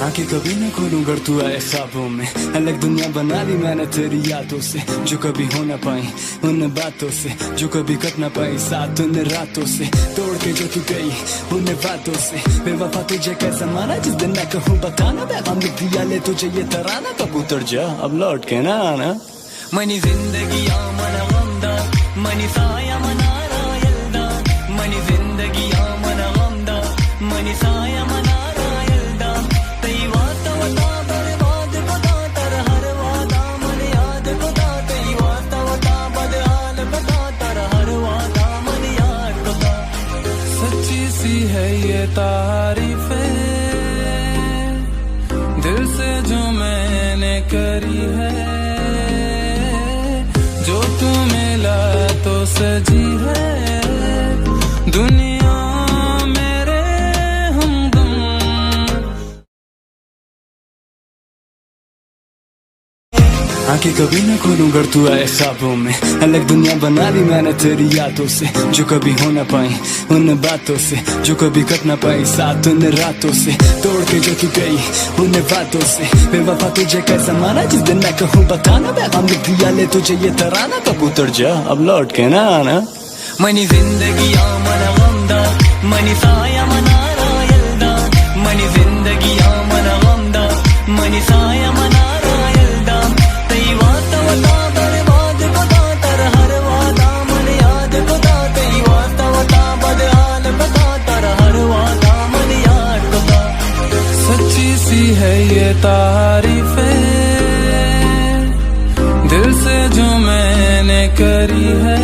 आंखें कभी न खोलूं अगर तू आए ख्वाबों में। अलग दुनिया बना ली मैंने तेरी यादों से, जो कभी हो न पाई उन बातों से, जो कभी कट न पाई साथ उन रातों से। तोड़ के जो तू गई उन बातों से, बेवफा तुझे कैसा माना जिस दिन मैं कहूँ बताना। पैगाम लिख दिया ले तुझे ये तराना, कबूतर जा अब लौट के ना आना। मनी जिंदगी मन गमदा, मनी साया मनारा यल्दा, मनी जिंदगी मन गमदा, मनी साया मनारा यल्दा। तई वास्ता वता बर्बाद कदा तर हर वादा मन याद कदा, तई वास्ता वता बदहाल कदा तर हर वादा मन याद कदा। सच्ची सी है ये तारीफें दिल से जो मैंने करी है, जो तू मिला तो सजी है दुनिया मेरे हमदम। आंखें कभी न खोलूं अगर तू आए ख्वाबों में। अलग दुनिया बना ली मैंने तेरी यादों से, जो कभी हो न पाई उन बातों से, जो कभी कट न पाई साथ उन रातों से। तोड़ के जो तू गई उन बातों से, बेवफा तुझे कैसा माना जिस दिन मैं कहूँ बताना। पैगाम लिख दिया ले तुझे ये तराना, कबूतर जा अब लौट के ना आना। मनी जिंदगी मन गमदा, मनी साया मनारा यल्दा, मनी जिंदगी मन गमदा, मनी साया मनारा यल्दा। तई वास्ता वता बर्बाद कदा तर हर वादा मन याद कदा, तई वास्ता वता बदहाल कदा तर हर वादा मन याद कदा। सच्ची सी है ये तारीफें दिल से जो मैंने करी है,